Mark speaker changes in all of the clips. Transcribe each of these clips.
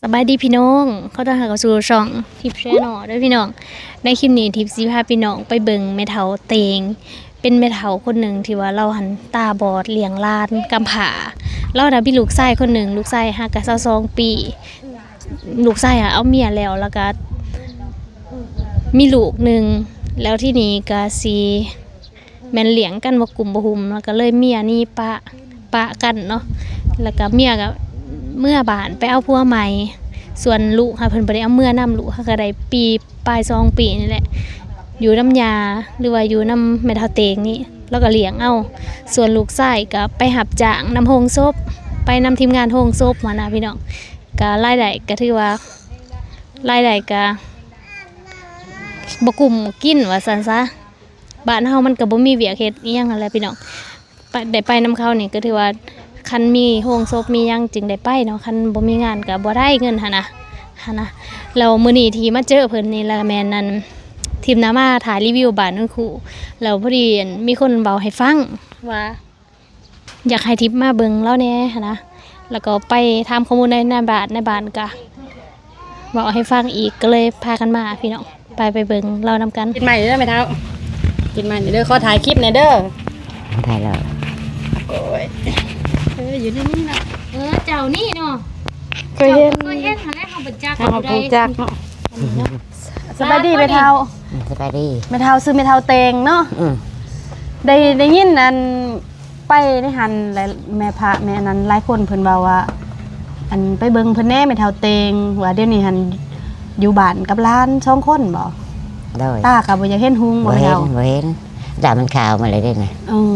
Speaker 1: สบายดีพี่น้องเขาต้องหากับสู่ช่องทิปแชนอลด้วยพี่น้องในคลิปนี้ทิปสิพาพี่น้องไปเบิ่งแม่เฒ่าเตงเป็นแม่เฒ่าคนหนึ่งที่ว่าเราหันตาบอดเลี้ยงหลานกำผาเราได้พี่ลูกชายคนหนึ่งลูกชายห่างกัน22 ปีลูกชายเอาเมียแล้วก็มีลูกหนึ่งแล้วที่นี้ก็สิแม่นเลี้ยงกันบ่กลุ่มบ่หุมแล้วก็เลยเมียนี่ปะกันเนาะแล้วก็เมียก็เมื่อบ้านไปเอาผัวใหม่ส่วนลูกค่ะเพิ่นบ่ได้เอาเมื่อนำลูกค่ะก็ได้ปีปลาย2 ปีนี่แหละอยู่น้ำยาหรือว่าอยู่น้ำแม่เฒ่าเตงนี่แล้วก็เลี้ยงเอาส่วนลูกชายก็ไปหับจ้างนำโฮงศพไปนำทีมงานโฮงศพมานะพี่น้องก็รายได้ก็ถือว่ารายได้ก็บ่กลุ่มกินว่าซั่นซะบ้านเฮามันก็บ่มีเวียกเฮ็ดอีหยังนั่นแหละพี่น้องได้ไปนำเขานี่ก็ถือว่าคันมีโฮงศพมีหยังจึงได้ไปเนาะคันบ่มีงานก็บ่ได้เงินหั่นนะแล้วมื้อนี้ที่มาเจอเพิ่นนี่ละแม่นนั่นทีมน้ามาถ่ายรีวิวบ้านนั่นคู่แล้วพอดีมีคนเว้าให้ฟังว่าอยากให้ทิปมาเบิ่งแล้วแหน่หั่นนะแล้วก็ไปถามข้อมูลในบ้านก็เว้าให้ฟังอีกก็เลยพากันมาพี่น้องไปเบิ่งเรานำกัน
Speaker 2: กินใหม่เด้อแม่เท้ากินใหม่เด้อขอถ่ายคลิปหน่อยเด้อ
Speaker 3: ถ่ายแล้ว
Speaker 2: โอ้ยอยู่นี่นี่นะ
Speaker 1: เจ้านี่เนาะ
Speaker 2: เคยเห็น
Speaker 1: หั่นแหละเฮาบ่จัก
Speaker 2: ทางของปูจักเนาะสบายดีแม่เท้า
Speaker 3: สบายดี
Speaker 2: แม่เท้าซื้อแม่เท้าเตงเนาะได้ยินอันไปได้หันหลายแม่พระแม่นั้นหลายคนเพิ่นเว้าว่าอันไปเบิ่งเพิ่นแน่แม่เท้าเตงว่าเดี๋ยวนี้หันอยู่บ้านกับหลาน2 คนบ่
Speaker 3: ได้
Speaker 2: ตาก็บ่อยากเห็นหุงบ่
Speaker 3: เห็
Speaker 2: เท้าน
Speaker 3: เห็นดามันขาวมาเลยได้ไง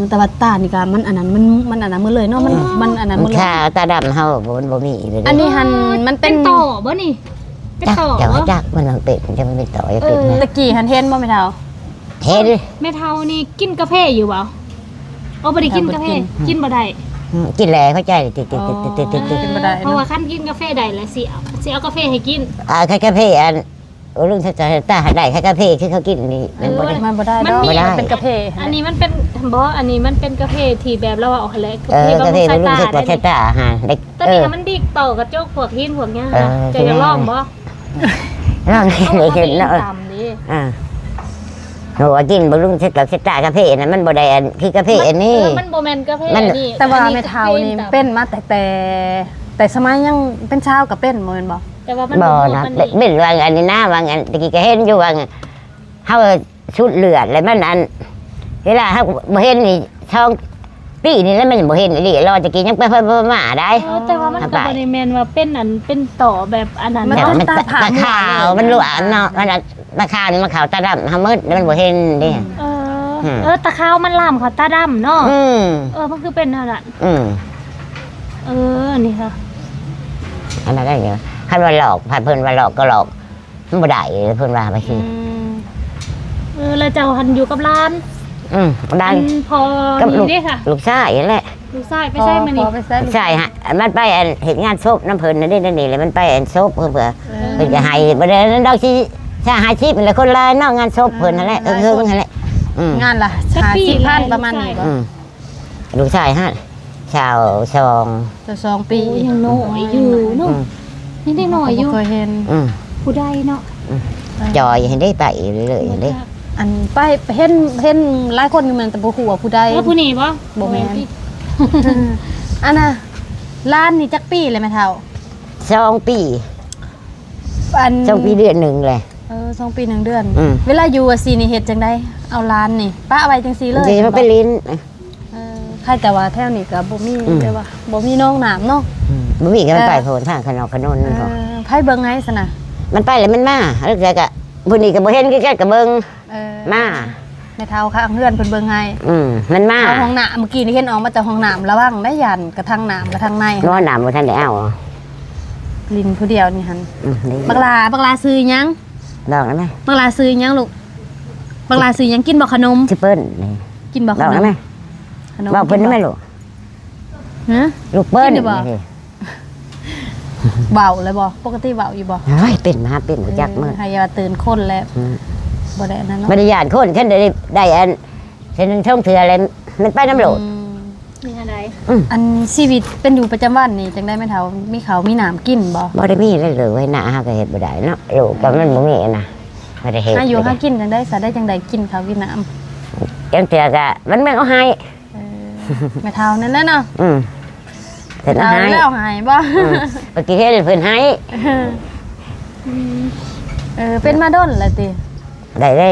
Speaker 2: แต่ว่าตานี่ก็มันอันนั้นมันอันนั้นมื้อเลยเนาะมันอันนั้น
Speaker 3: มั
Speaker 2: มื้
Speaker 3: น
Speaker 2: อเลย
Speaker 3: ขาวตาดำเฮาบ่มีเลย
Speaker 2: อันนี้หันมันเป็
Speaker 1: เป็น นต่อบ่นี่เป็น
Speaker 3: จัก
Speaker 1: ต่อ
Speaker 3: เดี๋ยว
Speaker 1: บ่
Speaker 3: จักมันเป็ดจะมันเป็นต่อจะเป็ดนะ
Speaker 2: ตะกี้หันเห็นบ่แม่เท้า
Speaker 3: เห็น
Speaker 1: แม่เฒ่านี่กินกาแฟอยู่บ่เอาบ่ได้กินกาแฟกินบ่ได้
Speaker 3: กินแหล่เข้าใจติด
Speaker 2: กินบ่ได้
Speaker 1: เพราะว่าคันกินกาแฟได้แล้วสิเอากาแฟให้กิน
Speaker 3: คากาแฟอันโอ้ลุงถ้าตาได้คากาแฟคือเขากินนี่มันบ่ได้
Speaker 2: มันบ่ได้
Speaker 1: มัน
Speaker 2: ดอก
Speaker 1: มี
Speaker 2: มันเป็นกาแฟ
Speaker 1: อันนี้มันเป็นบ่อันนี้มันเป็นกาแฟที่แบบเราเอาหั่นแหละกาแฟ
Speaker 3: กาแฟ
Speaker 1: บำรุง
Speaker 3: ลุง
Speaker 1: สาย
Speaker 3: สึกว่า
Speaker 1: ตา
Speaker 3: ใช่ตาหาได้
Speaker 1: ตอนนี้มันดิกต่อกระจกพวกหินพวกหยังนะจะลองบ่
Speaker 3: ลองเห็นแล้ว
Speaker 1: ตามดิ
Speaker 3: โหกินบำรุงสึกกับใช่ตากาแฟน่ะมันบ่ได้อันคือกาแฟอันนี้
Speaker 1: มันบ่แม่นกาแฟ
Speaker 3: มัน
Speaker 1: นี่
Speaker 2: แต่ว่าแม่เฒ่านี่เป็นมาแต่สมัยยังเป็นชาวก็เป็นบ่แม่นบ่
Speaker 1: แต่ว่ามัน
Speaker 3: บ่นะเป็นวางอันนี้นะวางอันตะกี้ก็เห็นอยู่วางเฮาชุดเลือดแล้วมันอันเวลาเฮาบ่เห็นนี่ช่องปีนี่แล้วมันบ่เห็นอีหลีรอตะกี้ยังไปมาได้
Speaker 1: แต่ว่ามันก็บ่ได้แม่นว่าเป็นอันเป็นต่อแบบอันนั้น
Speaker 3: แต่
Speaker 1: เนาะ
Speaker 3: มันตาขาวมันรู้อันเนาะมันตาขาวนี่มันขาวตาดำเฮามืดแล้วมันบ่เห็นดิ
Speaker 1: ตะขาวมันล่ามเขาตาดำเนาะ มันคือเป็นอะไร นี่ค่ะ
Speaker 3: อันนั้นได้เยอะคันว่าหลอกเพิ่นว่าหลอกก็หลอกมันบ่ได้เพิ่นว่าไปสิ
Speaker 1: แล้วเจ้าหันอยู่กับร้าน
Speaker 3: ได้
Speaker 1: พอ
Speaker 3: กับ
Speaker 1: นี่เด้ค่ะ
Speaker 3: ลูกชายนั่นแหละ
Speaker 1: ลูกชายไปใช่มั้ยนี่
Speaker 3: ใช่ฮะมันไปเห็นงานศพน้ำเพลินนั่นนี่เลยมันไปศพเพื่อจะให้ประเด็นนั้นดอกชีชาหาชีพเป็นคนละนอกงานศพเพลินนั่นแหละนั่นแหละ
Speaker 2: งานล่ะ50,000ประมาณนี้บ่
Speaker 3: ลูกชายฮะชาวชอง
Speaker 2: จะ2 ปี
Speaker 1: ยังน้อยอยู่เนาะยังได้น้อยอยู่
Speaker 2: เคยเห็น
Speaker 1: ผู้ใดเนาะ
Speaker 3: จอยเห็นได้ไปเรื่อยๆได้
Speaker 2: อันไปเห็นหลายคนอยู่เหมือนแต่บ่ฮู้ว่าผู้ใด
Speaker 1: แล้วผู้นี้บ่
Speaker 2: บ่แม่น อันน่ะร้านนี่จักปีเลยแม่เฒ่า
Speaker 3: 2 ปี
Speaker 2: อัน
Speaker 3: 2 ปีเดือนหนึ่งเลย
Speaker 2: 2 ปี 1 เดือน
Speaker 3: อืม
Speaker 2: เวลาอยู่อะสินี่เฮ็ดจังได๋เอาร้านนี่ป้าไว้จังซี่เลย
Speaker 3: จริงมันเป็นลิ้น
Speaker 2: ใครแต่ว่าแถวนี้ก็บ่มีเด้อว่าบ่มีน้องน้ำเนาะ
Speaker 3: มันมีกันไปโผล่ทางขนมขนนนั่นพอ
Speaker 2: ไผเบิ่งไงซั่นน่ะ
Speaker 3: มันไปแล้วมันมาแล้วแกก็พวกนี้ก็บ่เห็นแกก็เบิ่งมา
Speaker 2: แม่เฒ่าข้างเฮือนเพิ่นเบิ่งให้
Speaker 3: มันมา
Speaker 2: เอาห้องน้ำเมื่อกี้นี่เห็นออกมาจากห้องน้ำระวังได้ยันกระทั่งน้ำกระทั่งใน
Speaker 3: นอนหนามบ่ทันได้เอา
Speaker 2: ลินผู้เดียวนี่หั่น
Speaker 3: นี่
Speaker 2: บักลาซื้อหยัง
Speaker 3: ดอกนั้นไหม
Speaker 2: บักลาซื้อหยังลูกบักลาซื้อหยังกินบ่ขนม
Speaker 3: ชิเปิ้ลนี่
Speaker 2: กินบ่
Speaker 3: ด
Speaker 2: ข
Speaker 3: อก
Speaker 2: น
Speaker 3: นั้
Speaker 2: ม
Speaker 3: นไหม
Speaker 2: ขนม
Speaker 3: บอกเพิ่นได้ไหมลูก
Speaker 2: ฮะ
Speaker 3: ลูกเปิ้ล
Speaker 2: กินได้บ่ เบาเลยบ่ปกติเบาอยู่บ่
Speaker 3: เฮ้ยเป็นมาเป็นหัวจักมื้อ
Speaker 2: ให้ยาตื่นคนแล้วบ่ได้อันนั้นเนาะ
Speaker 3: บริยานคนฉันได้อันฉันนึงท่องเถื่ออะไรมันไปน้ำโหลด
Speaker 1: มีอะไร
Speaker 2: อันชีวิตเป็นอยู่ประจำวันนี่จังได้แม่เฒ่ามีข้าวมีน้ำกินบ่
Speaker 3: บ่ได้มีเลยไว้หน้าเฮาก็เฮ็ดบ่ได้เนาะลูกก็มันบ่มีนะบ่ได้เฮ็ด
Speaker 2: หาอยู่หากินจังได้ซะได้จังไดกินข้าวกินน้ำ
Speaker 3: จังเทื่อก็มันเอาให้
Speaker 2: แม่เฒ่านั่นแหละเนาะ
Speaker 3: เพิ่นเอา
Speaker 2: เอา
Speaker 3: ให้
Speaker 2: แล้วหายบ่
Speaker 3: เมื่อกี้เฮ็ดเพิ่นให้
Speaker 2: เป็นมาดนแหละติ
Speaker 3: ได้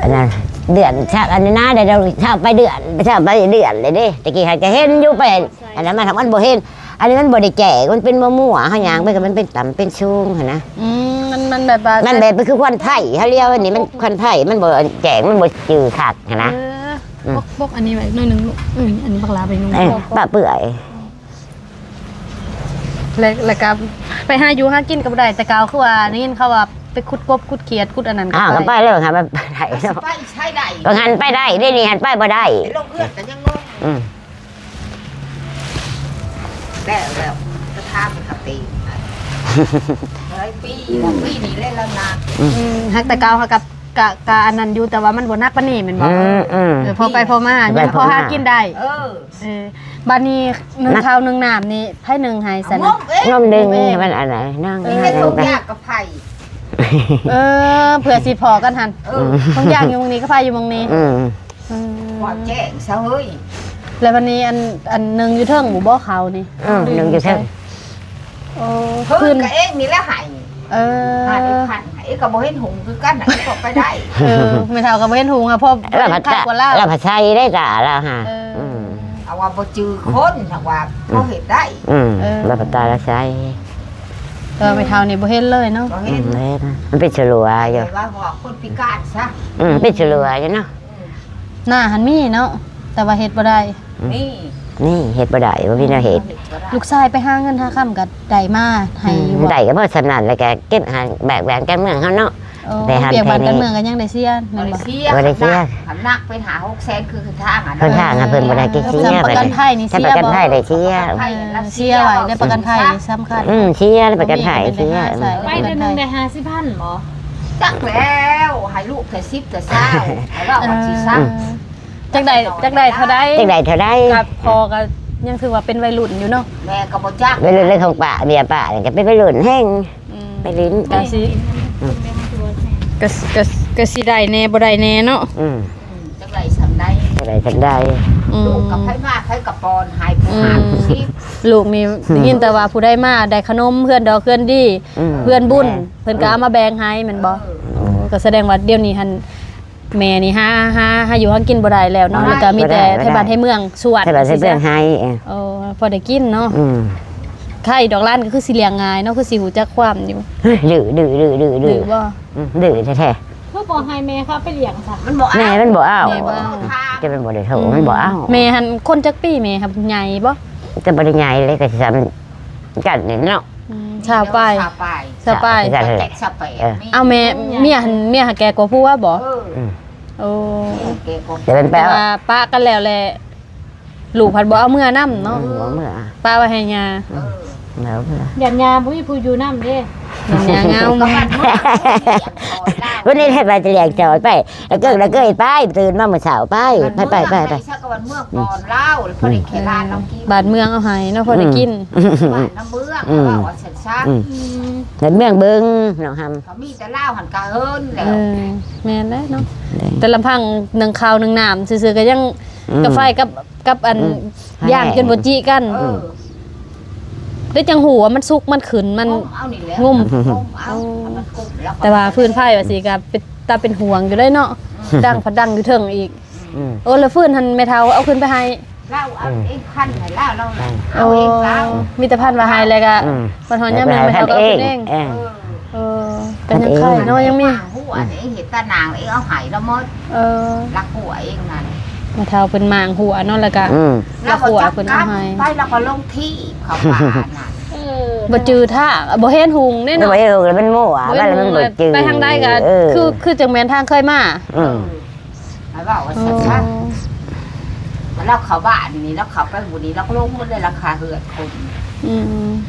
Speaker 3: อันนั้นเดือนชาอันนี้นะได้เราชาไปเดือนชาไปเดือนเลยเด้ตะกี้หาจะเห็นอยู่ไปอันนั้นมาทำมันบ่เห็นอันนี้มันบ่ได้แก่มันเป็นมั่วๆเฮาหยังไปก็มันเป็นต่ำเป็นสูงหั่นนะ
Speaker 2: มันแบบว่า
Speaker 3: มันแบบคือควันไผ่เฮาเรียกว่านี่มันควันไผ่มันบ่แก่มันบ่จืดคักหั่นนะ
Speaker 2: บกอันนี้ไว้หน่อยหนึงลูกอันนี้บักลาไปนุ่ง
Speaker 3: ปะเปื่อย
Speaker 2: แล้วก็ไปหาอยู่หากินก็บ่ได้แต่กาวคือว่านี่เขาว่าไปขุดกบขุดเขียดขุดอันนั้น
Speaker 3: ก็ไปแล้วค่ะไปได้เนาะ
Speaker 4: ไปใช้ได้
Speaker 3: บางหันไปได้ได้นี่หันไปบ่ได้
Speaker 4: ลงเอื้อนแต่ยังงงแล้วจะทำขับตีปีนี้เล่นแล้วนาน
Speaker 2: ฮักแต่กาวฮักกับอันนั้นอยู่แต่ว่ามันบ่นักปานนี้แม่นบ่พอไปพอมายังพอหากินได้บัดนี้1ข้าว1น้ำนี่ไผ1ให้ซั่น
Speaker 4: งงเอ๊ะ
Speaker 3: นมดึงมันอะไรนั่ง
Speaker 4: นี่ให้ทุกอย่างกับไผ่
Speaker 2: เผื่อสิพอกันหั่นทุกอย่างอยู่ตรงนี้ก็ไผอยู่ตรงนี้
Speaker 4: หวานแจ้งซะเฮ้ย
Speaker 2: แล้ววันนี้อันนึงอยู่เทิงหมู่บ่เขานี่
Speaker 3: หนึ่งอยู่เท่า
Speaker 4: คืนกับเอ็กนี่แล้วหาย
Speaker 2: อ
Speaker 4: หายพันเอ็กกับโบเห็นหงคือกันไหนก็ไปได้
Speaker 2: ไม่เท่ากับบ่เห็นหุงอ่ะพ่อ
Speaker 3: เราผัด
Speaker 2: กว่าลาว
Speaker 3: เราผัดไทยได้กะเราฮะ
Speaker 4: เอาว่าบ่จือคนถ้าว่าเขาเห็นได้
Speaker 3: เราผัดตาละไทย
Speaker 2: ไม่เท่านี่บ่เห็นเลยเนาะ
Speaker 4: บ่เห็น
Speaker 3: มันเป็นฉลัวอยู่
Speaker 4: แต่ว่าว่าคนพิการซะ
Speaker 3: เป็นฉลัวอยู่เนาะ
Speaker 2: หน้าหันมีเนาะแต่ว่าเฮ็ดบ่ได้
Speaker 4: นี่
Speaker 3: นี่เห็ดบ่ได้ว่าพี่น่าเห็ด
Speaker 2: ลูกชายไปหาเงินหาค่ำก็ได้มาให้อยู่
Speaker 3: ได้ก็เพราะสนั่นแล้วแกเก็บหาแบกแหวนกันเมืองเขาเนาะ แต่หัน
Speaker 2: เปียกบ้าน
Speaker 3: แค่นี้
Speaker 2: กันเมืองก็ยังได้เสีย
Speaker 4: บ่
Speaker 2: แม่น
Speaker 4: ได้
Speaker 2: บ่
Speaker 4: เสีย
Speaker 3: บ่ได้เสีย
Speaker 4: หนักเป็นหา600,000คือทางอ่ะ
Speaker 3: เพิ่นทางเพิ่นบ่ได้กินเสีย
Speaker 2: ประกันภัยนี่
Speaker 3: ถ้า
Speaker 2: เสี
Speaker 3: ป
Speaker 2: ย
Speaker 3: ระกัน
Speaker 2: บ่
Speaker 3: ภัยได้เสีย
Speaker 2: เสียไว้ได้ประกันภัยสำคัญ
Speaker 3: เสียแล้วประกันภัยเสีย
Speaker 1: ไปเดือนหนึงได้50,000บ่
Speaker 4: จักแล้วให้ลูกแต่10แต่20ให้เราว่าสิซัก
Speaker 2: จักได้เท่าใด
Speaker 3: จังไดเท่าใด
Speaker 2: กับพอก็ยังถือว่าเป็นวัยรุ่นอยู่เนาะ
Speaker 4: แม่ก็บ่จัก
Speaker 3: ไปเรื่องของป่าเบียร์ป่าเนี่ยจะไปรุ่นแห้งไปลิ้น
Speaker 2: ก็สิก็สิได้แน่บ่ได้แน่เนาะ
Speaker 4: จักไรสำได้
Speaker 3: อะไรทันได้
Speaker 4: ลูกกับไผมาไผกับปอนหายผู้หาผู้ซิบ
Speaker 2: ลูกนี่ได้ยินแต่ว่าผู้ได้มาได้ขนมเพื่อนดอกเพื่อนดีเพื่อนบุญเพิ่นก็เอามาแบ่งให้แม่นบ่ก็แสดงว่าเดี๋ยวนี้หันแม่นี่หาอยู่หากินบ่ได้แล้วเนาะแล้วก็มีแต่ไทบ้านไทเมืองสวด
Speaker 3: ถ้าแบบเรื่องให้
Speaker 2: พอได้กินเนาะไข่ดอกล้านก็คือสิเลี้ยงง่ายเนาะคือสิหูจักความอยู่
Speaker 3: ดื้อ
Speaker 2: หรือว่า
Speaker 3: ดื้อแท้
Speaker 1: เพื่อบ่ให้แม่เขาไปเลี้ยงซะ
Speaker 4: มันบอก
Speaker 3: ๆแม่มันบ่เอา
Speaker 2: แม่บ่
Speaker 3: จะเป็นบ่ได้โถมันบ่เอา
Speaker 2: แม่หันคนจักปีแม่ครับใหญ่บ่
Speaker 3: จะบ่ได้ใหญ่เลยก็สิทำกันนี่เนาะ
Speaker 2: ชาวป้าย
Speaker 4: ชาวปลาย
Speaker 2: ชาวป้าย
Speaker 3: กันแห
Speaker 4: เด็
Speaker 3: ละ
Speaker 4: กชาวแปด
Speaker 2: เอาแม่เมียหันแกกว่าผู้ว่าบ่โอ้
Speaker 4: เกก็
Speaker 3: จะเป็นแปล
Speaker 2: แต่
Speaker 3: ว่า
Speaker 2: ว่าป้ากันแล้วแหละลูกพัดบ่เอาเมื่อนํเนาะ
Speaker 3: เมื่อ
Speaker 2: ป้าไว้ให้ยา
Speaker 3: แล้วเมื่อ
Speaker 1: ยันยาบ่มีผู้อยู่นำเด้
Speaker 2: ยาเงา
Speaker 4: ก็มันเมื่อเ
Speaker 3: วันนี้ให้ไปจะเรียกจอดไปแล้วก็ไปตื่นมาเมื่อเช้าไป
Speaker 4: ชักวันเมื่อก่อนเล่าพอได้แค่ลานน้องกิน
Speaker 2: บาดเมืองเอาให้เนาะพอได้กิน
Speaker 4: บ้านน้ำเมืองว่าว่าฉันซัก
Speaker 3: เห็นเมืองเบิ้งน้องท
Speaker 4: เขามีแต่เล่าหันกะเฮินแล้ว
Speaker 2: แม่นแล้วเนาะแต่ลำพังหนึ่งข้าวหนึ่งน้ำซื่อๆก็ยังกาแฟกับอันย่างจนบ่จิกันได้จังหูว่ามันสุกมันขึ้นมัน
Speaker 4: เอานี่แล้ว
Speaker 2: งุ่ม
Speaker 4: เอามันกุ่มแล้ว
Speaker 2: แต่ว่าพื้นไผ่ว่าสิก็เป็นตาเป็นห่วงอยู่ได้เนาะดังพัดดังอยู่เทิงอีก
Speaker 3: ำ
Speaker 2: โอ้แล้วฟื้นหันแม่เฒ่าเอาขึ้นไปให้
Speaker 4: เล่าเอาเองพันให้เล่าเรา
Speaker 2: โอ้
Speaker 4: เอาเองเล่า
Speaker 2: มีแต่พันว่าให้แล้วก็ปัญหายามนึงแม่เฒ่าก็เอาขึ้นเองเป็นยังไข่เนาะยังมี
Speaker 4: หัวเองเห็นตานางเองเอาหายแล้วมดรักหัวเองนั่น
Speaker 2: แม่เฒ่าเป็นหมางหัวเนาะแล้วก็
Speaker 4: แล้วก็จับกันไปแล้วก็ลงที่เขาป่าน่ะ
Speaker 2: บ่จือท่าบ่เห็นหุงแน่
Speaker 3: แล้ว
Speaker 2: เนาะ
Speaker 3: ไปเอาแล้วมันมั่วแล้วมันบ่จืด
Speaker 2: ไปทางใดก็คือจังแม่นทางเคยมา
Speaker 4: หมายว่าว่าฉันซักแล้วเขาบ้านนี่แล้วเขาไปบุนี้แล้วลงมันได้ราคาเหือดคน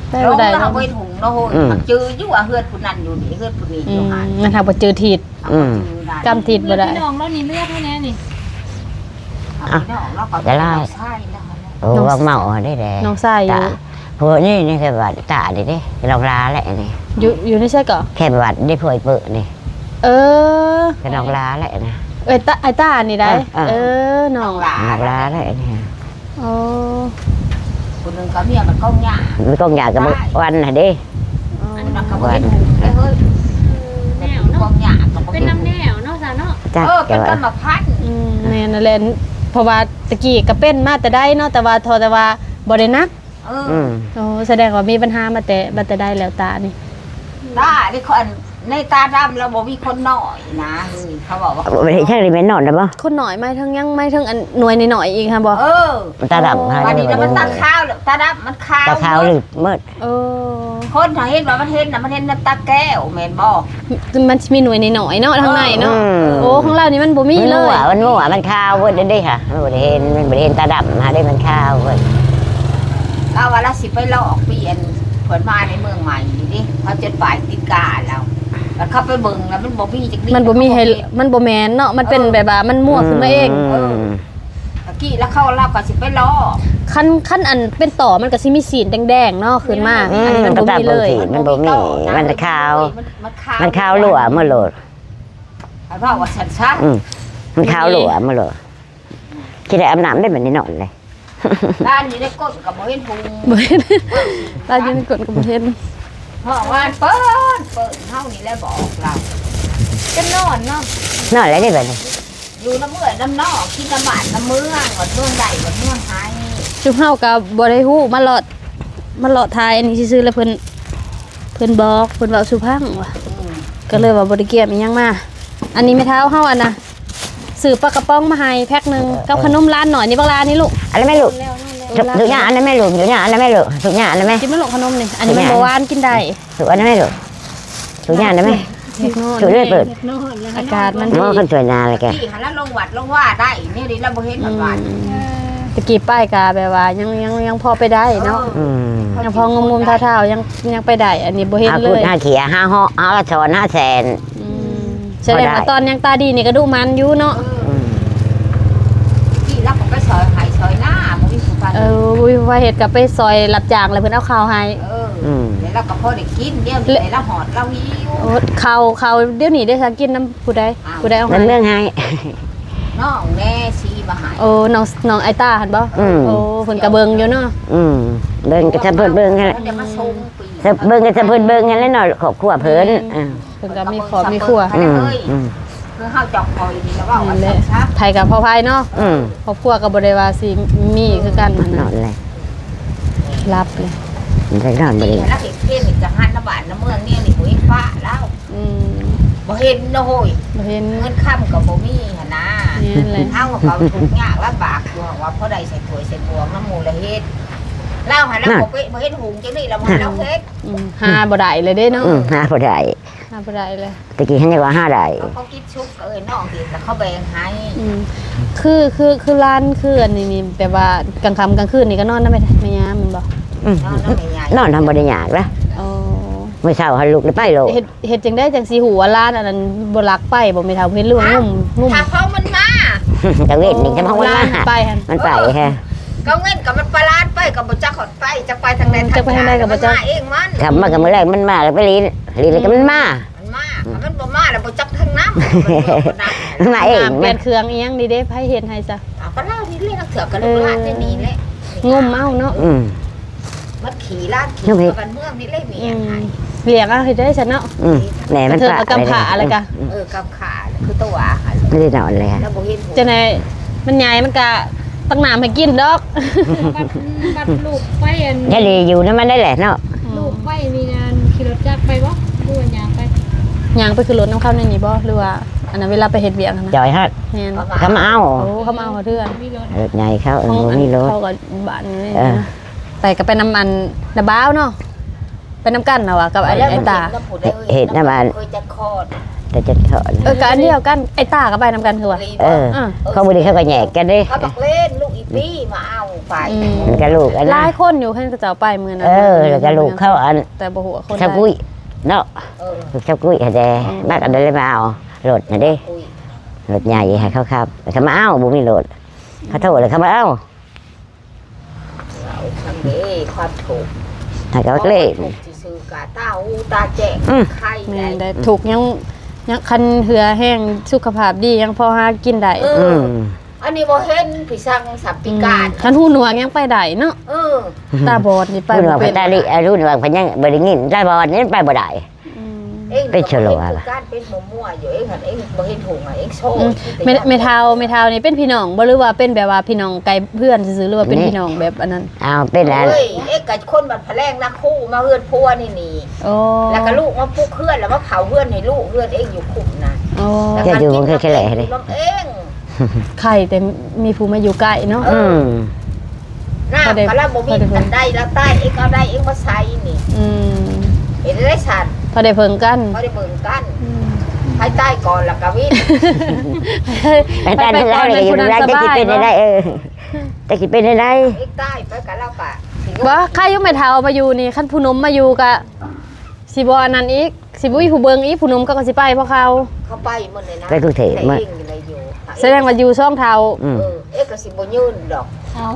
Speaker 2: ได้
Speaker 4: ล
Speaker 2: บ่
Speaker 4: ง
Speaker 2: ได้
Speaker 4: แล้ว
Speaker 2: เนาะ
Speaker 4: ไปถุงเนาะโหจืออยู่ว่าเหือดผู้นั้นอยู่นี่เหือดผู้นี้อยู่หัน
Speaker 2: มันทางบ่จือทิศกำทิศบ่ได้
Speaker 1: พี่น้องแล้วนี่เลือกให้แน่นี่
Speaker 4: เ น้องเราก็ใช่นะคะ
Speaker 3: โอ้วางเมาได้แหละ
Speaker 2: น้องชายอยู่
Speaker 3: พวกนี่แค่บัดตาดิเด้ลองลาแหละนี่
Speaker 2: อยู่ในใช่ก่อ
Speaker 3: แค่บัดได้พวยเปิดนี่
Speaker 2: เออ
Speaker 3: แค่ลองลาแหละนะ
Speaker 2: ไอ้ตานี่ได้
Speaker 3: อ่ะ
Speaker 2: เออน้อง
Speaker 4: หลา
Speaker 3: ลองลาแหละนี่
Speaker 2: โอ้
Speaker 4: คนนึงก็เมียมันก็หยา
Speaker 3: มันต้องอยากกับวันน่ะเด้
Speaker 4: อันนั้นก็บ่เห็นเฮ้ย
Speaker 1: แน
Speaker 4: แต่
Speaker 1: ว
Speaker 4: เป็น
Speaker 1: เนาะ
Speaker 4: กองหยาก็บ่
Speaker 1: เป็น
Speaker 4: เห็น
Speaker 1: น้ำแนวเนาะจ้ะเนาะ
Speaker 3: จ้ะ
Speaker 4: เป็นกรรมพันธุ์
Speaker 2: แม่นั่นแหละเพราะว่าตะกี้ก็เป็นมาแต่ได้เนาะแต่ว่าบ่ได้นัก
Speaker 3: อืม
Speaker 2: โอ้แสดงว่ามีปัญหามาแต่ได้แล้วตานี่
Speaker 4: ได้ที่คนในตาดำเราบ่มีคนน้อยนะเฮ้ยเขาบอกว่า
Speaker 3: บ่ได้ใช่เลยแม่นอนได้บ่
Speaker 2: คนหน่อยไม่ทั้งยังไม่ทั้งอันหน่วยหน่อยๆอีกค่ะบ่
Speaker 3: ตาดำหา
Speaker 4: วัน
Speaker 3: ได้
Speaker 4: นี้
Speaker 3: บ่
Speaker 4: มันตาขาวตาดำมันขาว
Speaker 3: ตาขาวหรือมืด
Speaker 2: เออ
Speaker 4: คนเห็นว่ามันเห็นนะมันเห็นน้ำตาแก้วแม่นบ่
Speaker 2: มันมีหน่วยหน่อยๆเนาะทางในเนาะ
Speaker 3: อืม
Speaker 2: โอ้ของเรานี่มันบ่มีเลย
Speaker 3: มันมั่วมันขาวเว้ยได้ค่ะมันบ่ได้เห็นมันบ่ได้เห็นตาดำหาได้มันขาวเว้ย
Speaker 4: เราว่าเราสิไปลอกเปลี่ยนผลมาในเมืองใหม่ดิเขาจดป้ายติดกาแล้วแล้วเข้าไปเบิ่งแล้วมันบ่มีจักนิด
Speaker 2: มันบ่มีให้มันบ่แม่นเนาะมันเป็นแบบว่ามันมั่วขึ้นมาเอง
Speaker 4: ตะกี้แล้วเข้าเราก็สิไปลอก
Speaker 2: ขั้นอันเป็นต่อมันก็สิมีสีนแดงๆเนาะขึ้นมาอันนี้มันบ่มีเลย
Speaker 3: มันบ่มีมันขาว มันขาวหลัวมาโหลด
Speaker 4: เพราะว่าชัด
Speaker 3: อืมมันขาวหลัวมาโหลดคิดได้อาบน้ำได้แบบนี้นอนเลย
Speaker 4: ๆด้านนี้ได้กดกับบ่เห็นพุง
Speaker 2: บ่เห็นเรายังกดก็บ่เห็น
Speaker 4: เพราะว่าเปิดเฮานี่แหละบอกเราจะนอนเนาะ
Speaker 3: นอนแล้วได้แบบนี้
Speaker 4: อยู่น้ำเมื่อยน้ำนอกกินน้ำหวานน้ำเมืองวัดเมืองใดวัดเมืองไทย
Speaker 2: จุเฮาก็บ่ได้ฮู้มาหลอดทายอันนี้ซื่อๆแล้วเพิ่นบอกเพิ่นเว้าสุพังว่ะก็เลยว่าบ่ได้เกี่ยมอีหยังมาอันนี้แม่เท้าเฮาอันน่ะซื้อปลากระป๋องมาให้แพ็คนึงกับขนมร้านหน่อยนี่บักร้านนี่ลูก
Speaker 3: อะไรไม่รู้ถูกอย่างอันนั้นไม่รู้ถูกอย่างอันนั้นไม่รู้ถูกอย่างอันนั้นไม่
Speaker 2: กินมันหลงขนมนี่อันนี้มันบ่หวานกินได้
Speaker 3: ถูกอันนั้นไม่รู้ถูกอย่างอันนั้นไม่ถูกเลยเปิด
Speaker 2: อากาศมัน
Speaker 3: หม้อคนสวยนาเลยแก
Speaker 4: ที่หันแล้วลงวัดลงว่าได้เนี่ยดิเราบ่เห็นหวาน
Speaker 2: ตะกี้ป้ายกาแบบว่ายังพอไปได้เนาะ
Speaker 3: อืม
Speaker 2: ยังพองมๆเท่าๆยังไปได้อันนี้บ่เห็น
Speaker 3: ห้า
Speaker 2: เล
Speaker 3: พูด
Speaker 2: ย
Speaker 3: ห้าเขียห้าห่อห้าละช้อนห้าแสน
Speaker 2: แสดงว่าตอนยังตาดีนี่ก็ดูมันอยู่เนาะ
Speaker 4: ที่เราก็ไปซอยหายซอยหน้าบ่มีสุพรรณ
Speaker 2: บุยว่าเห็ดกับไปซอยรับจ้างเลยเพิ่นเอาข้าวให้
Speaker 4: แล้วเราก็พอได้กินเดี๋ยวนี้เราหอดเราหิว
Speaker 2: โอ้ข้าวเดี๋ยวนี้ได้สักกินน้ำผู้ใดเอา
Speaker 3: นั่น
Speaker 2: ให้
Speaker 3: เรื่องให้
Speaker 4: น้องแน่ชีมาหาย
Speaker 2: โอ้น้องไอต้าหันบ่
Speaker 3: อืม
Speaker 2: โอ้เพิ่นก็เบิ่งอยู่เนาะ
Speaker 3: เบิ่งก็จะเพิ่นเบิ่งกันแหละ
Speaker 4: เดี๋ยวมาส่งปี
Speaker 3: เบิ่งก็จะเพิ่นเบิ่งกันแล้วหน่อยขอบครัวเพิ่น
Speaker 2: เพิ่นก็มีขอบมีครัว
Speaker 4: คือเฮาจอกคอยนี่แล้วว่าว่า
Speaker 2: นั่นแหละ
Speaker 4: ชัด
Speaker 2: ไผกับพ่อไผเนาะครอบครัวก็บ่ได้ว่าสิมีคือกันนั่น
Speaker 3: นอ
Speaker 2: น่ะ
Speaker 3: นเลย
Speaker 2: รับเลย
Speaker 3: มันจะนอน
Speaker 4: ๆ
Speaker 3: บ่
Speaker 4: นี่
Speaker 3: ได้
Speaker 4: แล้วเห็นเทศนี่จะหันน้ำบาดน้ำเมืองเนี่ยนี่บ่เห็นฟ้าแล้ว
Speaker 2: อืม
Speaker 4: บ่เห็นโอ้ย
Speaker 2: บ่เห็น
Speaker 4: เงินค่ำก็บ่มีหั่นนะ
Speaker 2: นี่แหละ
Speaker 4: เฮาก็ทุกข์ยากลำบากอยู่ว่าพอได้ใส่ถ้วยใส่บวงน้ำหมูละเฮ็ดเล่าให้เราบ่เห็นหุงจังนี่เราบ่เราเฮ็ด
Speaker 2: หาบ่ได้เลยเด้เนาะ
Speaker 3: หาบ่ได้
Speaker 2: หาบ่ได้เลย
Speaker 3: ตะกี้ฉันยังว่าหาได้
Speaker 4: เขากินชุบก็เอ้ยน้องเห็นแล้วเขาแบ่งให้
Speaker 2: คือร้านคืออันนี้มีแบบว่ากลางค่ำกลางคืนนี่ก็นอนได้ไหมไม่ยามมันบ่
Speaker 4: นอนน้ำใหญ่
Speaker 3: นอนทำบ่ได้ยากละ
Speaker 2: อ๋อ
Speaker 3: เมื่อเช้าให้ลูกได้ไปโล
Speaker 2: เฮ็ดจังได้จังสิหูว่าร้านอันนั้นบ่รักไปบ่มีทางเฮ็ดเรื่องงุ่ม
Speaker 4: ถ้าเขามันมา
Speaker 3: ตะเวนนี่จะมาว่า
Speaker 2: ร้านไปหั่น
Speaker 3: มันไปฮะ
Speaker 4: ก็เงินกับมันประหลาดไปกับบ่จักขอดไปจะไปทางใด
Speaker 2: จะไปทางใดก็บ่จัก
Speaker 4: มันมาเองมัน
Speaker 3: กลับมากับมื้อแรกมันมาแล้วไปลีนแล้วก็มันมา
Speaker 4: มันมาถ้ามันบ่มาแล้วบ่จักทางน้ำ
Speaker 3: มันมาเอง
Speaker 2: เปลี่ยนเครื่องอีหยังดีเด้ไผเฮ็ดให้ซะ
Speaker 4: ก็เล่าที่เรียกเถื่อกันลูกหลานที่นี่แหละ
Speaker 2: งุ่มเอาเนาะ
Speaker 4: มันขี่ลาดขี่กันเมืองนี่เลยมีอะไร
Speaker 2: เลี้ยงเอาให้ได้ซะเนาะ
Speaker 3: แหน่มัน
Speaker 2: เธอเอากำขาอะไรกะ
Speaker 4: กับขาคือตัวค่ะ
Speaker 3: ไม่ได้นอนเลยฮะ
Speaker 4: แล้วบ่เห็น
Speaker 2: จังได๋มันใหญ่มันก็ตั้งน้ำให้กินดอก
Speaker 1: บัดลูกไปอัน
Speaker 3: ยายลีอยู่นั่นมันได้แหละเนาะ
Speaker 1: ลูกไปมีงานขี่รถจักรไปบ่ดูว่าหยังไป
Speaker 2: ย่างไปขึ้นรถน้ำเข้าในนี้บ่หรือว่าอันนั้นเวลาไปเฮ็ดเวียกนะ
Speaker 3: จอยฮะ
Speaker 2: แม่น
Speaker 3: เขามาเอา
Speaker 2: โอ้เขามาเอาเทื่อน
Speaker 1: มีรถ
Speaker 3: รถใหญ่เขาบ่มีรถ
Speaker 2: เขาก็บ้านนี่นะไปก็ไปน้ำมันน้ำบ้าวเนาะไปน้ำกันนะวะกับไอ้ตา
Speaker 3: เห็ดน้ำมัน
Speaker 4: เคยจะคอด
Speaker 3: แต่จะถอน
Speaker 2: ก็อันเดียวกันไอ้ตาก็ไปน้ำกันคือว่า
Speaker 3: เขาบ่ได้เขาก็แยกกันเด้
Speaker 4: เขาบอกเล่นลูกอีปี้มาเอาไป
Speaker 3: มันก็ลูกอัน
Speaker 2: ห
Speaker 3: นั้
Speaker 2: ลายคนอยู่เพิ่นก็จะเอาไปมื้อนั้น
Speaker 3: แล้วก็ลูกเขาอัน
Speaker 2: แต่บ่ฮู้ว่าคน
Speaker 3: ชาวกุ้ยเนาะลูกชาวกุ้ยแท้บ้านกันได้เลยมาเอารถน่ะเด้
Speaker 4: อุ้ย
Speaker 3: รถใหญ่ให้เขาขับแต่เขามาเอาบ่มีรถ เขาโทษเลยเขามาเอ้า
Speaker 4: เราทำนี้ความถูก
Speaker 3: ถ้าเขาเล่น
Speaker 4: ถูกที่ซื้อกาตาหูตาแจกไข่
Speaker 2: แม่นได้ถูกยังคันเหือแห้งสุขภาพดียังพอหากินได้
Speaker 3: อืม
Speaker 4: อันนี้บ่เห็นพี่สั่งสับปีกา
Speaker 2: คันหูหนวกยังไปได้เนาะ ตาบอดนี่ไป
Speaker 3: รุ่น
Speaker 2: บ่
Speaker 3: ว่า
Speaker 2: เป็
Speaker 3: พั
Speaker 2: น
Speaker 3: ตาลิรุ่นว่าพันยังบริงินได้บอลนี่ไปบ่ได้ เป็นเฉลย
Speaker 4: การเป็นมั่วๆอยู่เองหันเองบ่เห็นถูกอ่ะเองโชว์
Speaker 2: เมทาวนี่เป็นพี่น้องบ่หรือว่าเป็นแบบว่าพี่น้องไกลเพื่อนซื่อๆหรือว่าเป็นพี่น้องแบบอันนั้น
Speaker 3: เอาเป็นแล้ว
Speaker 4: เฮ้ยเอ็กกับคนบัดแผลงนักคู่มาเฮือนพัวนี่นี่
Speaker 2: โอ้
Speaker 4: แล้วก็ลูกมาปลุกเฮือนแล้วมาเผาเฮือนให้ลูกเฮือนเองอยู่คุมนะ
Speaker 2: โอ้
Speaker 3: แค่อยู่มันแค่แหละเลย
Speaker 4: น้ำเอง
Speaker 2: ไข่แต่มีผู้มาอยู่ใกล้เนาะ
Speaker 3: อืม
Speaker 4: น้ำกะละบ่มีกันได้แล้วใต้เองเอาได้เองมาใส่นี่
Speaker 2: อืม
Speaker 4: เห็นได้สัตว์
Speaker 2: พอได้เพิ่งกัน
Speaker 4: เขาได้เบิ่งกันให้ใต้ก่อนแล้วก็วิ่ง
Speaker 3: แต่ตอนที่เราเลยอยู่ได้จะคิดเป็นได้จะคิดเป็นได้
Speaker 4: เองใต้ไปกันแล้วก็
Speaker 2: ว่าใครอยู่เมทาวมาอยู่นี่คันผู้นมมาอยู่กะสิบ่อันนั้นอีกสิบ่มีผู้เบิ่งอีกผู้นมก็สิไปเพราะเขา
Speaker 4: เขาไปหมดเลยนะ
Speaker 3: ไปกรุงเทพ
Speaker 4: มา
Speaker 3: มา
Speaker 2: แสดงว่าอยู่ช่องเทา
Speaker 3: อืม
Speaker 4: เอ็กก็สิบ่ยืนดอก
Speaker 1: เอา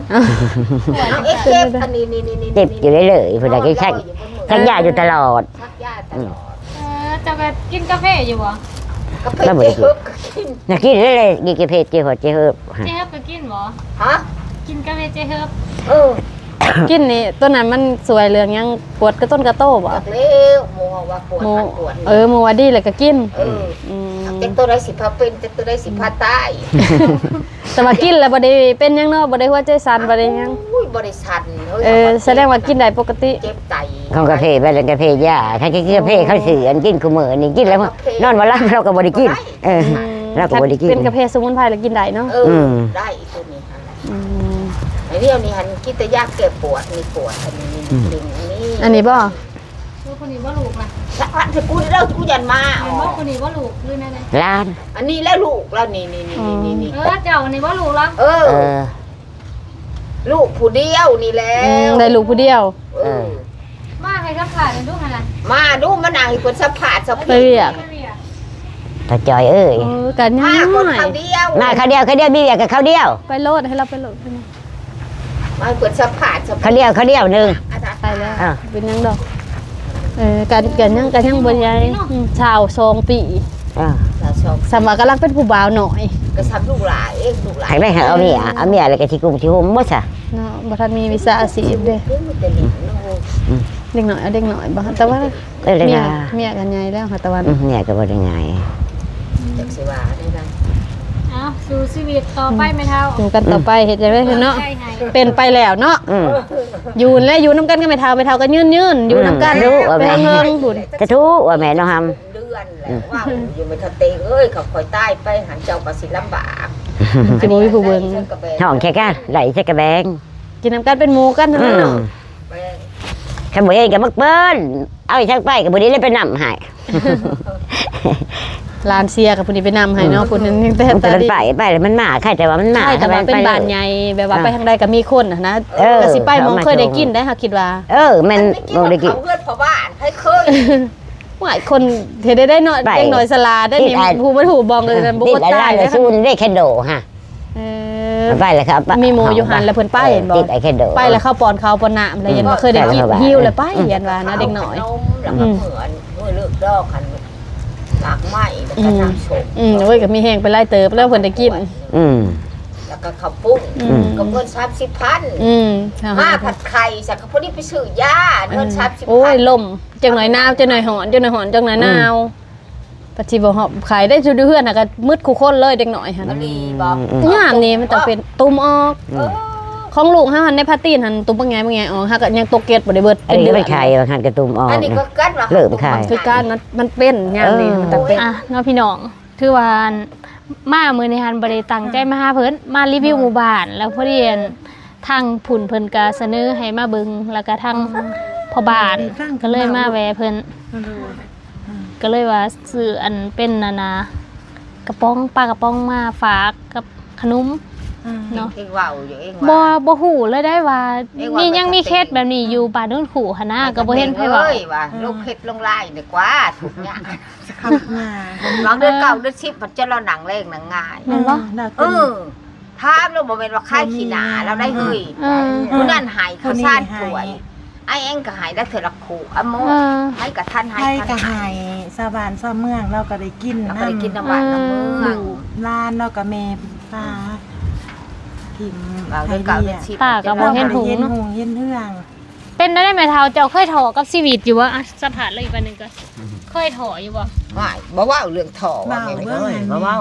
Speaker 4: เอ็กเจ็บอันนี้นี่
Speaker 3: เจ็บอยู่เลยเลยเพื่อนก็ชักชักยาอยู่ตลอด
Speaker 4: ชักยาตลอด
Speaker 1: จะไปกินกาแฟอยู่บ่
Speaker 4: ก็ไปเจ็บก็กิน
Speaker 3: นักกินเลยกินกาแฟเจียวเจียว
Speaker 1: เจ๊เฮิบก็กินบ่
Speaker 4: ฮะ
Speaker 1: กินกาแฟเจ๊เฮิบ
Speaker 4: เออ
Speaker 2: กินนี่ต้นนั้นมันสวยเรืองยังปวดกระต้นกระโต้บ่
Speaker 4: จากเลี้ยวโมว่าปวด
Speaker 2: โม
Speaker 4: ปวด
Speaker 2: โมว่าดีเลยก็กิน
Speaker 4: เออ
Speaker 2: อืม
Speaker 4: เจ็บตัวได้สิพาเป็นเจ็บตัวได้สิพาตาย
Speaker 2: แต่ว่ากินแล้วบ่ได้เป็นหยังเนาะบ่ได้หัวใจสั่นบ่ได้หยัง
Speaker 4: อุ้ยบริษัท
Speaker 2: แสดงว่ากินได้ปกติ
Speaker 4: เจ็บไต
Speaker 3: ของกาแฟไปเลยกาแฟยาถ้ากินกาแฟเขาสื่ออันกินกูมือนี่กินแล้วนอนวันละเราก็บริกินเราก็บริกิน
Speaker 2: เป็นกาแฟสมุนไพรแล้วกินได้เนาะ
Speaker 4: เออได้อีกตัวนี้ฮะ
Speaker 2: อืม
Speaker 4: ไอ้เรื่องนี้หันคิดแต่ยากเก็บปวดมีปวดอันนี้นี่
Speaker 2: อันนี้บ่
Speaker 1: คือคนนี้ว่าลูกนะ
Speaker 4: สักวันที่กูได้เล่ากูยันมา
Speaker 1: เห็นว่าคนนี้ว่าลูกหรือไงนะ
Speaker 3: ร้าน
Speaker 4: อันนี้แล้วลูกแล้วนี่
Speaker 1: เจ้าอันนี้ว่าลูกแล้ว
Speaker 4: เออ ลูกผู้เดียวนี่แล้
Speaker 2: อืม
Speaker 4: ว
Speaker 2: ได้ลูกผู้เดียว
Speaker 4: เออ
Speaker 1: มาให้รับผ่านดูขนาด
Speaker 4: มาดูมันนางอีกคนสัมผัสสัม
Speaker 2: ไปเรียก
Speaker 3: ตาจอยเอ้ย
Speaker 2: กันยัง
Speaker 4: มาคน
Speaker 2: ไง
Speaker 4: เขาเดียว
Speaker 3: มาเขาเดียวมีเดียวกับเขาเดียว
Speaker 2: ไปโลดให้เราไปโลด
Speaker 4: มาคนสัมผัสสัมผัส
Speaker 3: เขาเดียวหนึ่ง
Speaker 2: ไปแล้วเป็นยังดอกกันยังบ่ใหญ่ชาว2 ปี สมัยกำลังเป็นผู้บ่าวหน่อย
Speaker 4: ก็ทำลูกหลานเองลูกหลาน
Speaker 3: หายไปหาเอาเมียอะไรกับที่กุ้งที่หุ่มบ่ซะ
Speaker 2: เนาะบ่ทันมีวิชาอาชีพเด้
Speaker 4: เรื่องมันจะหนีน้อง
Speaker 2: เด็กน้อยเอาเด็กน้อยบ่แต่ว่า
Speaker 3: เลย
Speaker 2: เมีย
Speaker 3: นะ
Speaker 2: เมียกันใหญ่แล้วค่ะตะวัน
Speaker 3: เนี่ยก็บ่ได้ไง
Speaker 4: จากสิวาได้ไง
Speaker 1: เอาสู่ชีวิตต่อไปไม่เท่า
Speaker 2: อยู่กันต่อไปเฮ็ดจังได๋เนาะ
Speaker 1: ใช่ไง
Speaker 2: เป็นไปแล้วเนาะ อยู่แล้วอยู่นำกันก็ไม่เท่าก็ยืนอยู่นำกันไปเงินบุญ
Speaker 3: จะทุกว่าแม่น้องท
Speaker 4: เดือนแหละว่าอยู่ไม่ทันเตงเอ้ยเขาคอยใต้ไปหันเจ้าก็สิลำบาก
Speaker 2: สิบ่มีผู้เบิ่ง
Speaker 3: ำห้องแค่กันไหลใส่กระแบง
Speaker 2: กินนำกันเป็นหมู่กันเท่านั้นเนาะ
Speaker 3: ขโมยเองกับมักเปิ้ลเอาอีกทางไปกับบุรีเลยไปนำหาย
Speaker 2: ลานเสียกับผู้นี้ไปนำให้เนาะผู้นั้นยังแต่
Speaker 3: มัน
Speaker 2: ตาดี
Speaker 3: ไปแล้วมันมาใครแต่ว่ามันมา
Speaker 2: ใช่แต่ว่าเป็นบ้านใหญ่แบบว่าไปทางใดก็มีคนนะก็สิไปมองเคยได้กินได้ค่ะคิดว่า
Speaker 3: มัน
Speaker 4: ไม่กิน
Speaker 3: บ่ได้กิน
Speaker 4: เขาเพื่อนพ่อบ้านให้เคย
Speaker 2: ว่าคนเฮ็ดได้น้อยเด็กน้อยสลาได้นี่ผู้บ่ถูกบองเลยบ่
Speaker 3: ติด
Speaker 2: อด
Speaker 3: อะไร
Speaker 2: ตาย
Speaker 3: เลยซูนได้แค่โดฮะไปเลยครับ
Speaker 2: มีหมู่อยู่หันแล้วเพิ่นไปเห็นบ่
Speaker 3: ติดไอ้แค่โด
Speaker 2: ไปแล้วเข้าปอนเขาปอนน้ำแล้วยันว่าเคยได้กินหิวแล้วไปยันว่านะเด็กน้อย
Speaker 4: นมแล้วก็เหมือนเมื่อเลิกดอกกันหลากไม้แล้วก็น้ำโชก
Speaker 2: โอ้ยก็มีแห้งไปไล่เติบแล้วเพิ่นได้กิน
Speaker 4: แล้วก็ข้าวปุ้งกับเงิน30,000มาผัดไข่สักพอดีไปซื้อยาเงิน30,000
Speaker 2: โอ้ยลมจังหน่อยหนาวจังหน่อยหอนจังหน่อยหอนจังหน่อยหนาวปัจจุบันหอบขายได้ชุดเฮือนน่ะก็มืดคู่คนเลยเด็กน้อยหั่น
Speaker 4: อันนี้บอก
Speaker 2: ยามนี้มันต้องเป็นตุ่มออกของลูกเฮาหันในพาตีนหันตุ่มบ่ไงออกฮะก็ยังตกเกตบ่ได้เบิด
Speaker 3: อันนี้ไม่ไข่หันกระตุ้มออก
Speaker 4: อันนี้ก็กัดว่า
Speaker 2: คือการมันเป็นยามนี้มันต้องเป็น
Speaker 1: อ่ะน้องพี่น้องถือว่ามามือในฮันบริตังใจมาหาเพิ่นมารีวิวหมู่บ้าน แล้วพอดีทางผุ่นเพิ่นก็เสนอให้มาเบิงแล้วก็ทางพ่อบ้านก็เลยมาแวะเพิ่นก็เลยว่าซื้ออันเป็นกระป๋องปลากระป๋องมาฝากกับขนมเนาะ
Speaker 4: เองว่าอยู่เอง
Speaker 1: บ่ฮู้เลยได้ว่านี่ยังมีเคสแบบนี้อยู่บ้านโน้นขู่หั่นนะก็บ่เห็นไผเว้า
Speaker 4: ว่าลูกเฮ็ดลงลายดีกว่าถูกเนี่ยหลังเดือน9เดือน10มันจะเราหนังแรงหนังง่าย
Speaker 1: แม่นบ่
Speaker 4: เออ ถามเราบ่แม่นว่าค่ายขี้หนาเราได้เฮ้ย
Speaker 1: เออ
Speaker 4: ผู้นั้นหายเขาซ่านป่วยไอ้เองก็หายได้เถื่อละขู่อะโม
Speaker 1: เออ
Speaker 4: ให้กับท่านให้
Speaker 5: ไผก็
Speaker 4: ท่าน
Speaker 5: ให้ชาวบ้านชาวเมืองเราก็ได้กิน
Speaker 4: เราก็ได้กินน้ำหวานน้ำเมือง
Speaker 5: ร้านเราก็แม่ป้าทิม
Speaker 4: เราได้เก่าได้ชิด
Speaker 1: ตาก็บ่เห็นหุง
Speaker 5: เห็น
Speaker 1: เนาะ
Speaker 5: หุงเห็นเฮือง
Speaker 1: เป็นได้ไหมเท้าเจ้าเคยถอกับชีวิตอยู่บ่อ่ะสถานเลยอีกบันหนึงก็เคยถออยู่บ่
Speaker 4: ไม่บ่ว่าเรื่องถ่อว่า
Speaker 5: เบา
Speaker 4: แม่
Speaker 5: เบิ่งอัน
Speaker 3: เพราะว่า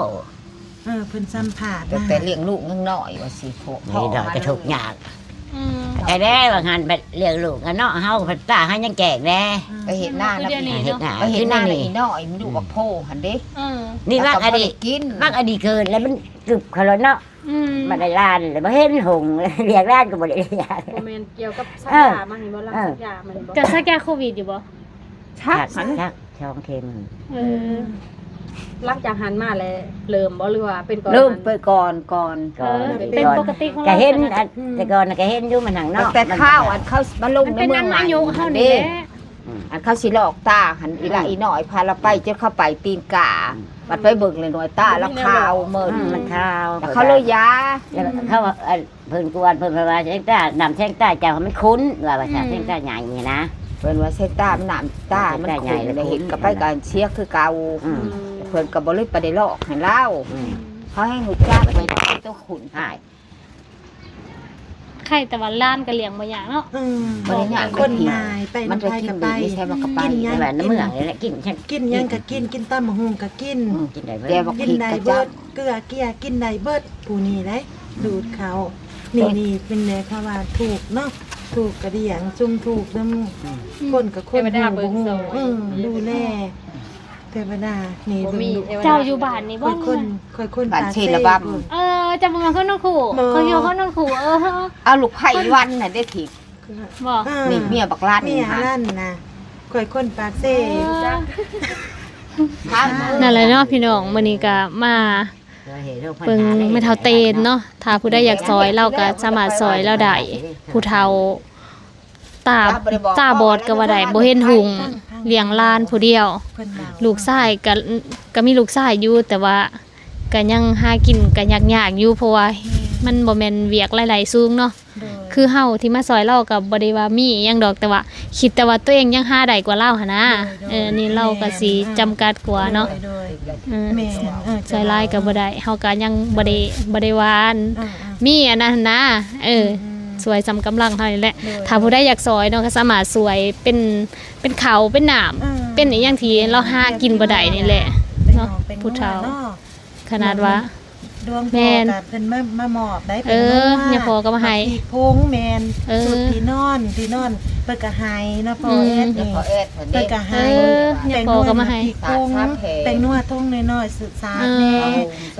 Speaker 5: เพิ่นสัมภาษณ์
Speaker 4: แต่เลี้ยงลูกยังน้อยว่าสิโผ
Speaker 3: นี่ดอกกระถูกยาก
Speaker 1: อืม
Speaker 3: ไอ้แด้บางหันไปเลี้ยงลูกกันเนาะเฮาพัดตาให้ยังแก่แด้
Speaker 4: ไปเห็นหน้านะ
Speaker 1: คือเดี๋ยวนี้
Speaker 3: เฮ็ดหน้า
Speaker 4: ไปเห็น
Speaker 3: ขึ้น
Speaker 4: หน้า
Speaker 3: นี่
Speaker 4: อีน้อยมันอยู่กับโพหันเด้
Speaker 1: เออ
Speaker 3: นี่มักอดีต
Speaker 4: กิน
Speaker 3: มักอดีตเกินแล้วมันกึบเขาแล้วเนาะ
Speaker 1: อืม
Speaker 3: มาได้ร้านแล้วบ่เห็นหงเรียกร้านก็บ่ได้เรียก
Speaker 2: โมเมนเกี่ยวกับสัญ
Speaker 3: เออ
Speaker 2: ญามันนี่บ่รักสัญญามันนี่บ่
Speaker 1: จะสักยาโควิดอยู่บ่
Speaker 4: ชัก
Speaker 3: ชักช่องเข็ม
Speaker 1: เออ
Speaker 2: รักจากหันมาแล้วเริ่มบ่หรือว่าเป็นก่อน
Speaker 4: เริ่มไปก่อน
Speaker 3: ก่อน
Speaker 1: เป็นปกติของ
Speaker 3: ก็
Speaker 1: เรา
Speaker 3: เห็นอันแต่ก่อนน่ะก็เห็นอยู่มันหนังเนาะ
Speaker 4: แต่ข้าวอันเขามาลง
Speaker 1: มัน
Speaker 4: ใน
Speaker 1: เป็น
Speaker 4: เมือง
Speaker 1: น้ำ
Speaker 4: ใหม่
Speaker 1: อายุเฮานี่แหละ
Speaker 4: อันเขาสิหลอกตาหันอีละอีน้อยพาเราไปเจ้าเข้าไปตีนกาบัดไปเบิ่งเลยหน่อยตาแล้วขาวเมิน
Speaker 3: มันข้าว
Speaker 4: แล้วเขาเลยยา
Speaker 3: แล้วเขาว่าเพิ่นกวนเพิ่นว่าแท่งตานำแท่งตาเจ้ามันคุ้นว่าว่าแท่งตาใหญ่นี่นะ
Speaker 4: เพิ่นว่าเส้นตามันหนามตามัน
Speaker 3: ใหญ่
Speaker 4: ใหญ่
Speaker 3: เลย
Speaker 4: เลยเห็นกับไปการเชียร์คือเก่า
Speaker 3: อืม
Speaker 4: เพิ่นก็บ่เลยไปได้ลอกให้เล่า
Speaker 3: อืม
Speaker 4: เขาให้หูจักไปต้องขุนหาย
Speaker 1: ไข่แต่ว่าล้านก็เลี้ยงบ่อย่างเนาะ
Speaker 4: บ่ได้ย่าง
Speaker 5: คนหมายไป
Speaker 4: มัน
Speaker 5: น้ำ
Speaker 4: จะ
Speaker 5: ไผ
Speaker 4: กิน
Speaker 5: ก็
Speaker 4: ดี
Speaker 5: ไป
Speaker 4: ไม่ใช่มันก็ไป
Speaker 5: กินหยัง
Speaker 3: แบบน้ำเมืองนี่แหละกินฉัน
Speaker 5: กินหยังก็กินกินตำบักหุ่งก็กิน
Speaker 3: กินได้เบิ
Speaker 4: แก
Speaker 3: ด
Speaker 4: บอก
Speaker 5: กิน
Speaker 4: ผิด
Speaker 5: ได้
Speaker 4: กระ
Speaker 5: เบิ
Speaker 4: จั
Speaker 5: ด
Speaker 4: บ
Speaker 5: เกลือเกียกินได้เบิดผู้นี้ได้ดูดเขานี่เป็นแนวเขาว่าถูกเนาะถูกกระเดียงจุ่มถูกน้ำคนกับคนหูดูแลเทวดานี่
Speaker 2: บ่
Speaker 5: เบิ่ง
Speaker 2: มี
Speaker 5: ดู
Speaker 2: เทวด
Speaker 1: เจ้าอยู่บ้านนี่บ่
Speaker 5: ค่อยคน
Speaker 4: บ้าน
Speaker 5: ตา
Speaker 4: เช
Speaker 5: เซ่
Speaker 4: ละบัม
Speaker 1: เออจะบ่มาเข้านอนขู่เขาอยู่เข้านอนขู่เออ
Speaker 4: เอาลูกไผ่วันน่ะได้ถิก
Speaker 1: บ่
Speaker 4: นี่เมียบักลาด
Speaker 5: เมี
Speaker 4: นี่
Speaker 5: ย
Speaker 4: ฮะ
Speaker 5: ลั่นนะค่อยคนปากเซ่
Speaker 1: นั่นแหละเนาะพี่น้องมื้อนี้ก็มาเบิ่งแม่เฒ่าเตนเนาะถ้าผู้ใดอยากซอยเราก็สามารถซอยเราได้ผู้เฒ่าตาบอดก็ว่าได้บ่เห็นหุงเลี้ยงหลานผู้เดียว
Speaker 5: เพิ่นเบา
Speaker 1: ลูกชายก็มีลูกชายอยู่แต่ว่าก็ยังหากินก็ยากๆอยู่เพราะว่ามันบ่แม่นเวียกหลายๆสูงเนาะ
Speaker 5: โดย
Speaker 1: คือเฮาที่มาซอยเราก็บ่ได้ว่ามีอิหยังดอกแต่ว่าคิดแต่ว่าตัวเองยังหาได้กว่าเราหั่นนะนี่เราก็สิจำกัดกว่าเนาะ
Speaker 5: โดย
Speaker 1: แม่
Speaker 5: แม่น
Speaker 1: ซอยหลายก็บ่ได้เฮาก็ยังบ่ได้ว่าอันมีอันนั้นนะสวยสำกำลังเท่านี้แหละถ้าผู้ใดอยากซอยเนาะก็สามารถสวยเป็นเขาเป็นหนามเป็นอีหยังที่เราหากินบ่ได้นี่แหละเนาะผู้เฒ่าขนาดว่า
Speaker 5: ดวง
Speaker 1: แม่
Speaker 5: พ่อน กับเพิ่นมามอบได้
Speaker 1: เออเนี่ยพ่อก็มาให้
Speaker 5: อีกพงแมน
Speaker 1: เออ
Speaker 5: สุดที่นอนเพิ่นก็ให้เนาะพ่อเอ็ด
Speaker 4: เดี๋ยว
Speaker 5: นี่
Speaker 4: ขอเอ็ดเหมือน
Speaker 5: เพิ่
Speaker 4: เด็
Speaker 5: น
Speaker 4: ก
Speaker 5: ก็ให้
Speaker 1: เนี่ยพ่อก็มาให้
Speaker 5: อีกพงแต่งนัวทงน้อยๆสุดสาดแน่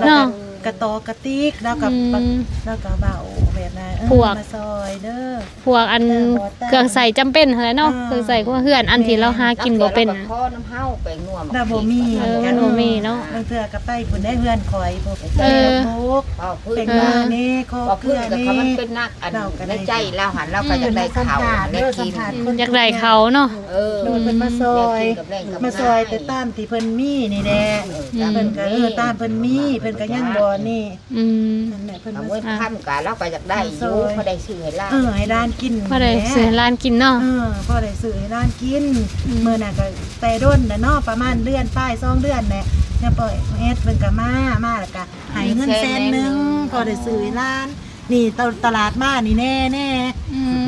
Speaker 1: เนาะ
Speaker 5: กระตอกกระติกแล้วก็
Speaker 1: อืม
Speaker 5: แล้วก็เบาแบบนั้น
Speaker 1: พวก
Speaker 5: มาซอยเด้อ
Speaker 1: พวกอันเครื่องใส่จำเป็นหั่นแหละเนาะเครื่องใส่ของเฮือนอันที่เราหากินบ่เป็น
Speaker 4: ข้อน้ำเห้าไปง่วง
Speaker 5: ดาบ่มี
Speaker 1: มันบ่มีเนาะ
Speaker 5: บางเทื่อก็ไปพุ่นได้เฮือนคอยพวก
Speaker 1: เออ
Speaker 5: พวก
Speaker 4: เป่าพื้น
Speaker 5: เป็นว่านี่คอ
Speaker 4: เป่า
Speaker 5: เกลื
Speaker 4: พื้น
Speaker 5: อ
Speaker 4: กับ
Speaker 5: นี่
Speaker 4: เขามันเป็นนักอันในใจเราหันเราก็จะได้ข่าวได้กิน
Speaker 1: อยากได้เขาเนาะ
Speaker 5: โดนเพิ่นมาซอยมาซอยแต่ตามที่เพิ่นมีนี่แหละเพิ่นก็ตามเพิ่นมีเพิ่นก็ยังบ่นี่
Speaker 1: อืม
Speaker 5: นั่นแหละเพิ่น
Speaker 4: เอา
Speaker 5: มา
Speaker 4: เงินทำกันเราก็อยากได้อยู่เขาได้ซื้อให้เรา
Speaker 5: ให้ร้านกิน
Speaker 1: พอได้ซื้อให้ร้านกินเนาะ
Speaker 5: พอได้ซื้อให้ร้านกินมื้อน่ะก็แต่ด้นน่ะเนาะประมาณเดือนป้าย2เดือนแหละเนี่ยปล่อยเฮ็ดเพิ่นก็มาแล้วก็ให้เงิน100,000พอได้ซื้อให้ร้าน นี่ตลาดมานี่แน่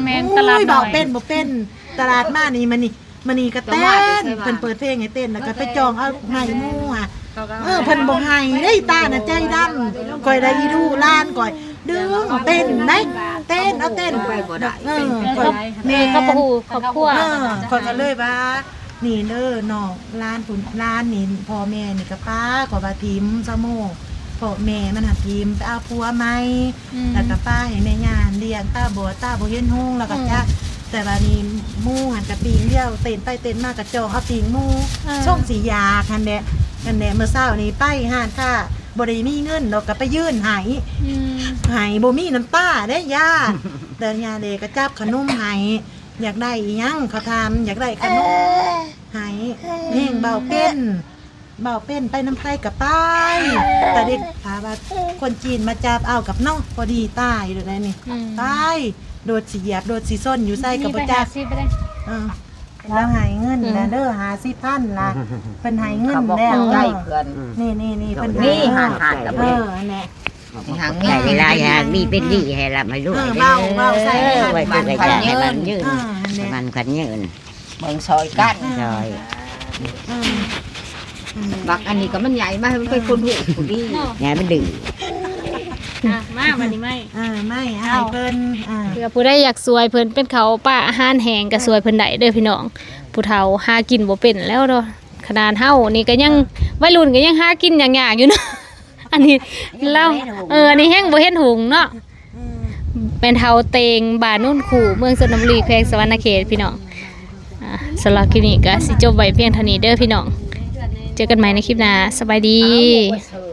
Speaker 1: แม่นตลาด
Speaker 5: บ
Speaker 1: น้
Speaker 5: อ
Speaker 1: อก ย
Speaker 5: เป็นบ่เป็นตลาดมานี่มันนี่ก็เต้นเพิ่นเปิดเพลงให้เต้นแล้วก็ไปจองเอาให้หมู่อ่ะเพิ่นบ่ให้ได้ตาน่ะใจดำก่อยได้อีดูล้านก่อยดึงเต้นได้เต้นเอาเต้นก่อยแม่
Speaker 1: ครอบครัวครอบครัว
Speaker 5: ก่อยก็เลยว่านี่เด้อน้องร้านพุ่นร้านนี่พ่อแม่นี่ก็ป้าก็ว่าทิมซะโมงพ่อแม่มันหาทิมไปเอาผัวใหม่แล้วก็ป้าให้แม่ย่าเลี้ยงตาบ่เห็นฮงแล้วก็จ้ะแต่ว่านี่หมู่หันกับปีงเดียวเต้นไปเต้นมากระจองเอาปีงหมู่ช่องสียาคันแหละเมื่อเช้านี่ไปห้านค่ะบ่ได้มีเงินดอกก็ไปยื่นให้บ่มีน้ำตาได้ย่าแต่ยาเดก็จับขนมให้อยากได้อีหยังเขาทำอยากได้ขนมให้แห้งเบาเป็น เบาเป็นไปน้ำไผ่กับป้ายแต่เด็กถามว่าคนจีนมาจับเอากับน้องพอดีตายเลยนี่ตายโดดสีเหยียบโดดสีส้นอยู่ใส่กับประจักษ์แล้วหายเงินนะเด้อ50,000ล่ะเป็นหายเงิน
Speaker 4: เขาบอก
Speaker 5: แล้ว
Speaker 4: เขาได้เพื่อน
Speaker 5: นี่เป็น
Speaker 4: นี่
Speaker 5: หาย
Speaker 4: หากับ
Speaker 5: เอ
Speaker 4: นี่
Speaker 5: อแน่
Speaker 4: หาง
Speaker 3: ใช้เวลาอย่ามีเป็นดีให้รับให้รู้
Speaker 5: เบาใส่
Speaker 3: ไว้ตัวกระจายให้มันยืน
Speaker 5: แน่
Speaker 3: มันขันยืน
Speaker 4: เมืองซอยกัน
Speaker 3: ซอย
Speaker 4: บักอันนี้ก็มันใหญ่มากมันเป็นคนหูผู้ดี
Speaker 3: ยายมันดึง
Speaker 1: มาวันนี้ไม่
Speaker 5: ไม่ให้เพิ่น
Speaker 1: เพื่อผู้ใดอยากสวยเพิ่นเป็นเขาป้าอาหารแห้งก็สวยเพิ่นได้เด้อพี่น้องผู้เฒ่าหากินบ่เป็นแล้วเนาะขนาดเฮานี่ก็ยังวัยรุ่นก็ยังหากินอย่างๆอยู่เนาะ อันนี้เราอันนี้แห้งบ่เห็นหุงเนาะเป็นเฒ่าเตงบ้านนุ่นขู่เมืองสนบุรีแขวงสะหวรรณเขตพี่น้องสำหรับคลิปนี้ก็สิจบไว้เพียงเท่านี้เด้อพี่น้องเจอกันใหม่ในคลิปหน้าสบายดี
Speaker 4: เธอ